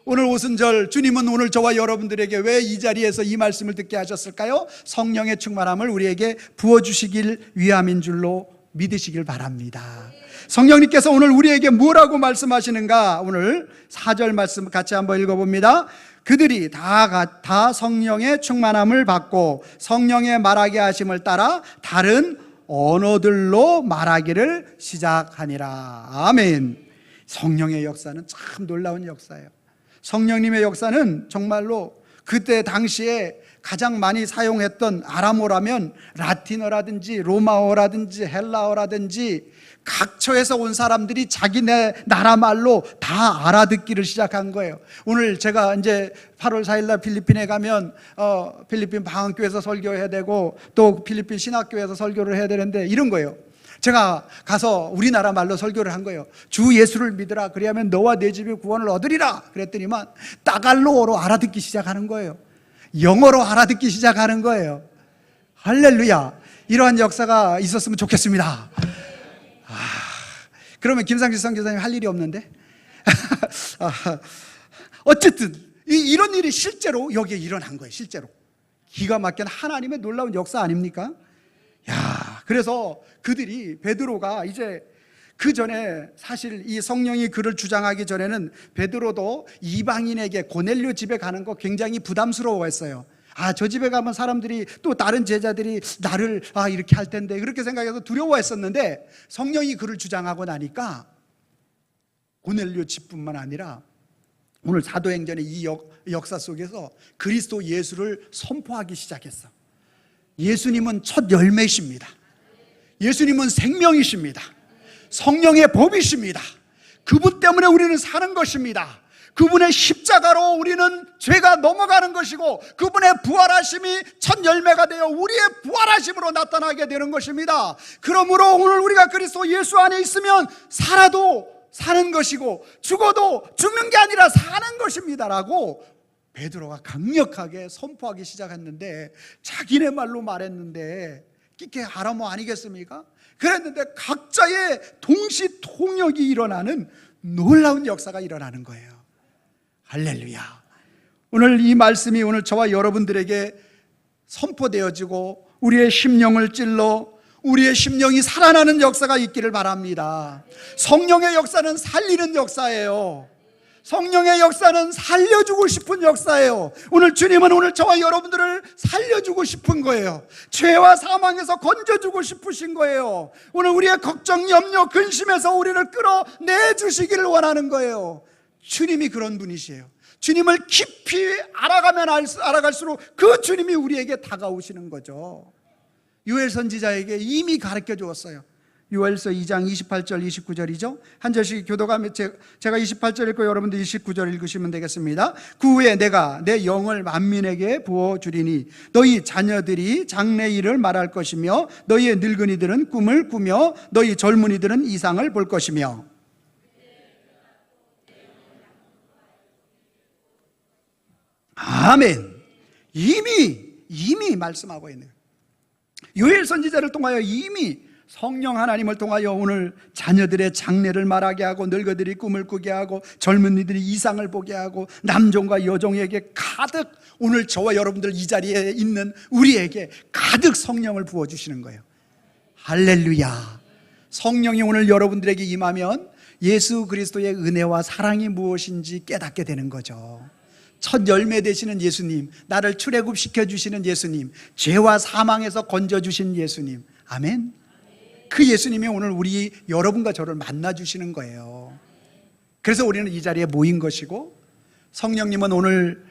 오늘 오순절 주님은 오늘 저와 여러분들에게 왜 이 자리에서 이 말씀을 듣게 하셨을까요? 성령의 충만함을 우리에게 부어주시길 위함인 줄로 믿으시길 바랍니다. 성령님께서 오늘 우리에게 뭐라고 말씀하시는가? 오늘 4절 말씀 같이 한번 읽어봅니다. 그들이 다 성령의 충만함을 받고 성령의 말하게 하심을 따라 다른 언어들로 말하기를 시작하니라. 아멘. 성령의 역사는 참 놀라운 역사예요. 성령님의 역사는 정말로 그때 당시에 가장 많이 사용했던 아람어라면 라틴어라든지 로마어라든지 헬라어라든지 각처에서 온 사람들이 자기네 나라 말로 다 알아듣기를 시작한 거예요. 오늘 제가 이제 8월 4일 날 필리핀에 가면 필리핀 방언교회에서 설교해야 되고 또 필리핀 신학교에서 설교를 해야 되는데 이런 거예요. 제가 가서 우리나라 말로 설교를 한 거예요. 주 예수를 믿으라. 그리하면 너와 내 집이 구원을 얻으리라. 그랬더니만 따갈로어로 알아듣기 시작하는 거예요. 영어로 알아듣기 시작하는 거예요. 할렐루야. 이러한 역사가 있었으면 좋겠습니다. 그러면 김상실 선교사님 할 일이 없는데? 어쨌든 이런 일이 실제로 여기에 일어난 거예요. 실제로 기가 막힌 하나님의 놀라운 역사 아닙니까? 그래서 그들이 베드로가 이제 그 전에 사실 이 성령이 그를 주장하기 전에는 베드로도 이방인에게 고넬료 집에 가는 거 굉장히 부담스러워했어요. 저 집에 가면 사람들이 또 다른 제자들이 나를 이렇게 할 텐데 그렇게 생각해서 두려워했었는데 성령이 그를 주장하고 나니까 고넬료 집뿐만 아니라 오늘 사도행전의 이 역사 속에서 그리스도 예수를 선포하기 시작했어. 예수님은 첫 열매이십니다. 예수님은 생명이십니다. 성령의 법이십니다. 그분 때문에 우리는 사는 것입니다. 그분의 십자가로 우리는 죄가 넘어가는 것이고 그분의 부활하심이 첫 열매가 되어 우리의 부활하심으로 나타나게 되는 것입니다. 그러므로 오늘 우리가 그리스도 예수 안에 있으면 살아도 사는 것이고 죽어도 죽는 게 아니라 사는 것입니다 라고 베드로가 강력하게 선포하기 시작했는데 자기네 말로 말했는데 끼케 아람어 아니겠습니까? 그랬는데 각자의 동시 통역이 일어나는 놀라운 역사가 일어나는 거예요. 할렐루야. 오늘 이 말씀이 오늘 저와 여러분들에게 선포되어지고 우리의 심령을 찔러 우리의 심령이 살아나는 역사가 있기를 바랍니다. 성령의 역사는 살리는 역사예요. 성령의 역사는 살려주고 싶은 역사예요. 오늘 주님은 오늘 저와 여러분들을 살려주고 싶은 거예요. 죄와 사망에서 건져주고 싶으신 거예요. 오늘 우리의 걱정, 염려, 근심에서 우리를 끌어내 주시기를 원하는 거예요. 주님이 그런 분이시에요. 주님을 깊이 알아가면 알아갈수록 그 주님이 우리에게 다가오시는 거죠. 요엘 선지자에게 이미 가르쳐 주었어요. 요엘서 2장 28절 29절이죠. 한 절씩 교도가면 제가 28절 읽고 여러분들 29절 읽으시면 되겠습니다. 그 후에 내가 내 영을 만민에게 부어주리니 너희 자녀들이 장래 일을 말할 것이며 너희의 늙은이들은 꿈을 꾸며 너희 젊은이들은 이상을 볼 것이며. 아멘. 이미 말씀하고 있네요. 요엘 선지자를 통하여 이미 성령 하나님을 통하여 오늘 자녀들의 장래를 말하게 하고 늙어들이 꿈을 꾸게 하고 젊은이들이 이상을 보게 하고 남종과 여종에게 가득 오늘 저와 여러분들 이 자리에 있는 우리에게 가득 성령을 부어주시는 거예요. 할렐루야. 성령이 오늘 여러분들에게 임하면 예수 그리스도의 은혜와 사랑이 무엇인지 깨닫게 되는 거죠. 첫 열매 되시는 예수님, 나를 출애굽시켜 주시는 예수님, 죄와 사망에서 건져주신 예수님. 아멘. 그 예수님이 오늘 우리 여러분과 저를 만나 주시는 거예요. 그래서 우리는 이 자리에 모인 것이고 성령님은 오늘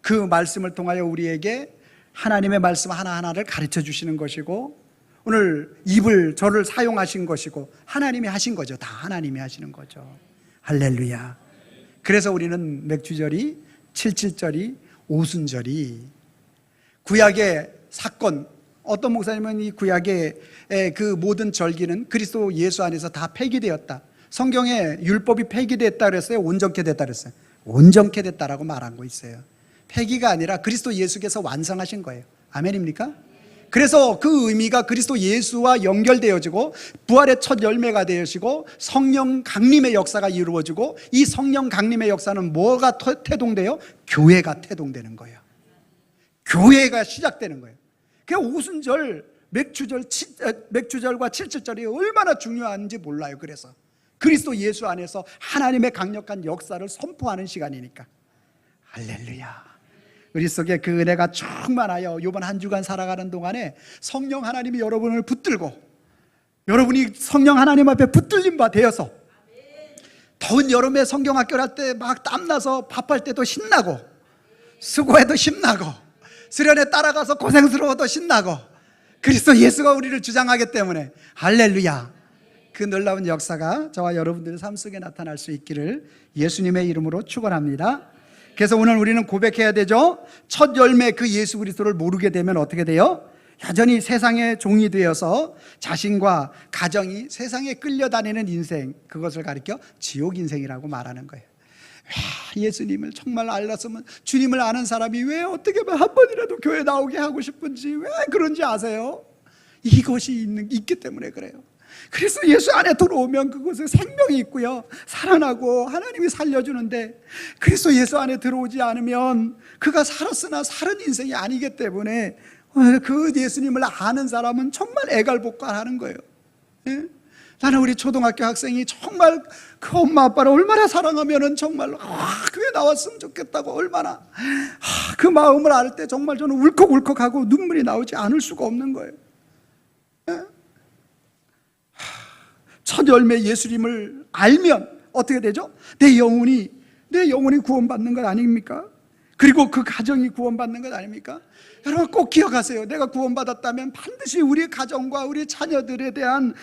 그 말씀을 통하여 우리에게 하나님의 말씀 하나하나를 가르쳐 주시는 것이고 오늘 입을 저를 사용하신 것이고 하나님이 하신 거죠. 다 하나님이 하시는 거죠. 할렐루야. 그래서 우리는 맥주절이 77절이 오순절이 구약의 사건, 어떤 목사님은 이 구약의 그 모든 절기는 그리스도 예수 안에서 다 폐기되었다. 성경에 율법이 폐기됐다 그랬어요? 온전케 됐다 그랬어요? 온전케 됐다라고 말한 거 있어요. 폐기가 아니라 그리스도 예수께서 완성하신 거예요. 아멘입니까? 그래서 그 의미가 그리스도 예수와 연결되어지고 부활의 첫 열매가 되어지고 성령 강림의 역사가 이루어지고 이 성령 강림의 역사는 뭐가 태동돼요? 교회가 태동되는 거예요. 교회가 시작되는 거예요. 그 오순절, 맥주절과 칠칠절이 얼마나 중요한지 몰라요. 그래서 그리스도 예수 안에서 하나님의 강력한 역사를 선포하는 시간이니까. 할렐루야. 우리 속에 그 은혜가 충만하여 이번 한 주간 살아가는 동안에 성령 하나님이 여러분을 붙들고 여러분이 성령 하나님 앞에 붙들림 바 되어서 더운 여름에 성경학교 할 때 막 땀나서 밥할 때도 신나고 수고해도 힘나고 수련회 따라가서 고생스러워도 신나고 그리스도 예수가 우리를 주장하기 때문에 할렐루야. 그 놀라운 역사가 저와 여러분들의 삶 속에 나타날 수 있기를 예수님의 이름으로 축원합니다. 그래서 오늘 우리는 고백해야 되죠. 첫 열매 그 예수 그리스도를 모르게 되면 어떻게 돼요? 여전히 세상의 종이 되어서 자신과 가정이 세상에 끌려다니는 인생, 그것을 가리켜 지옥 인생이라고 말하는 거예요. 예수님을 정말 알았으면, 주님을 아는 사람이 왜 어떻게 하면 한 번이라도 교회 나오게 하고 싶은지, 왜 그런지 아세요? 이것이 있기 때문에 그래요. 그래서 예수 안에 들어오면 그곳에 생명이 있고요, 살아나고 하나님이 살려주는데, 그래서 예수 안에 들어오지 않으면 그가 살았으나 사는 인생이 아니기 때문에 그 예수님을 아는 사람은 정말 애갈복갈하는 거예요. 예? 나는 우리 초등학교 학생이 정말 그 엄마 아빠를 얼마나 사랑하면은 정말 교회 나왔으면 좋겠다고 얼마나 그 마음을 알 때 정말 저는 울컥울컥하고 눈물이 나오지 않을 수가 없는 거예요. 예? 첫 열매 예수님을 알면 어떻게 되죠? 내 영혼이 구원받는 것 아닙니까? 그리고 그 가정이 구원받는 것 아닙니까? 여러분 꼭 기억하세요. 내가 구원받았다면 반드시 우리 가정과 우리 자녀들에 대한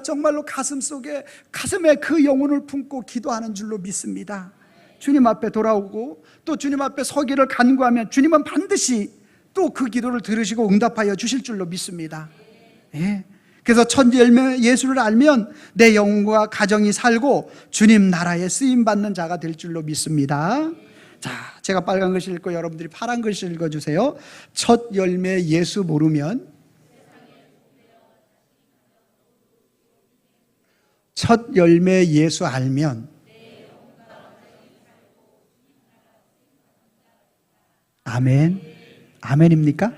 정말로 가슴에 그 영혼을 품고 기도하는 줄로 믿습니다. 주님 앞에 돌아오고 또 주님 앞에 서기를 간구하면 주님은 반드시 또 그 기도를 들으시고 응답하여 주실 줄로 믿습니다. 예. 그래서 첫 열매 예수를 알면 내 영혼과 가정이 살고 주님 나라에 쓰임받는 자가 될 줄로 믿습니다. 자, 제가 빨간 글씨 읽고 여러분들이 파란 글씨 읽어주세요. 첫 열매 예수 모르면, 첫 열매 예수 알면, 아멘. 아멘입니까?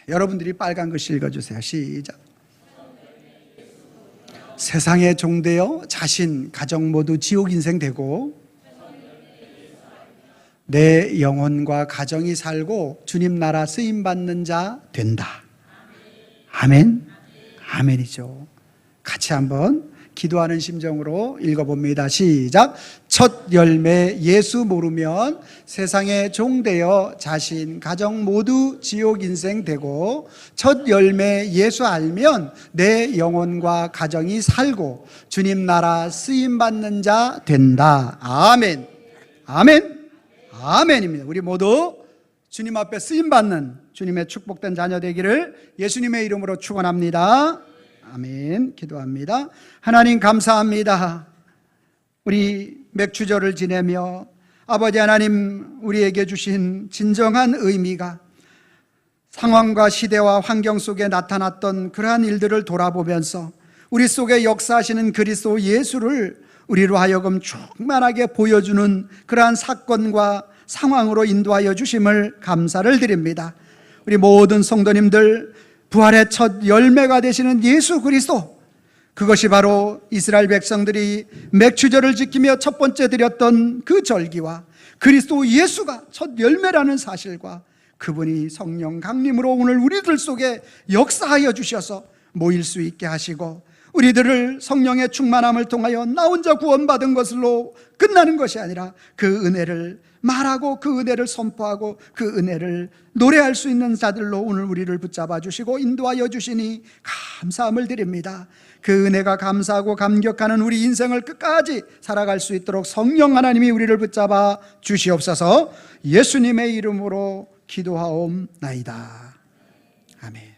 여러분들이 빨간 글씨 읽어주세요. 시작. 세상에 종되어 자신, 가정 모두 지옥 인생 되고 내 영혼과 가정이 살고 주님 나라 쓰임받는 자 된다. 아멘. 아멘이죠. 같이 한번 기도하는 심정으로 읽어봅니다. 시작. 첫 열매 예수 모르면 세상에 종되어 자신, 가정 모두 지옥 인생 되고 첫 열매 예수 알면 내 영혼과 가정이 살고 주님 나라 쓰임받는 자 된다. 아멘. 아멘. 아멘입니다. 우리 모두 주님 앞에 쓰임받는 주님의 축복된 자녀 되기를 예수님의 이름으로 축원합니다. 아멘. 기도합니다. 하나님 감사합니다. 우리 맥주절을 지내며 아버지 하나님 우리에게 주신 진정한 의미가 상황과 시대와 환경 속에 나타났던 그러한 일들을 돌아보면서 우리 속에 역사하시는 그리스도 예수를 우리로 하여금 충만하게 보여주는 그러한 사건과 상황으로 인도하여 주심을 감사를 드립니다. 우리 모든 성도님들 부활의 첫 열매가 되시는 예수 그리스도, 그것이 바로 이스라엘 백성들이 맥주절을 지키며 첫 번째 드렸던 그 절기와 그리스도 예수가 첫 열매라는 사실과 그분이 성령 강림으로 오늘 우리들 속에 역사하여 주셔서 모일 수 있게 하시고 우리들을 성령의 충만함을 통하여 나 혼자 구원받은 것으로 끝나는 것이 아니라 그 은혜를 말하고 그 은혜를 선포하고 그 은혜를 노래할 수 있는 자들로 오늘 우리를 붙잡아 주시고 인도하여 주시니 감사함을 드립니다. 그 은혜가 감사하고 감격하는 우리 인생을 끝까지 살아갈 수 있도록 성령 하나님이 우리를 붙잡아 주시옵소서. 예수님의 이름으로 기도하옵나이다. 아멘.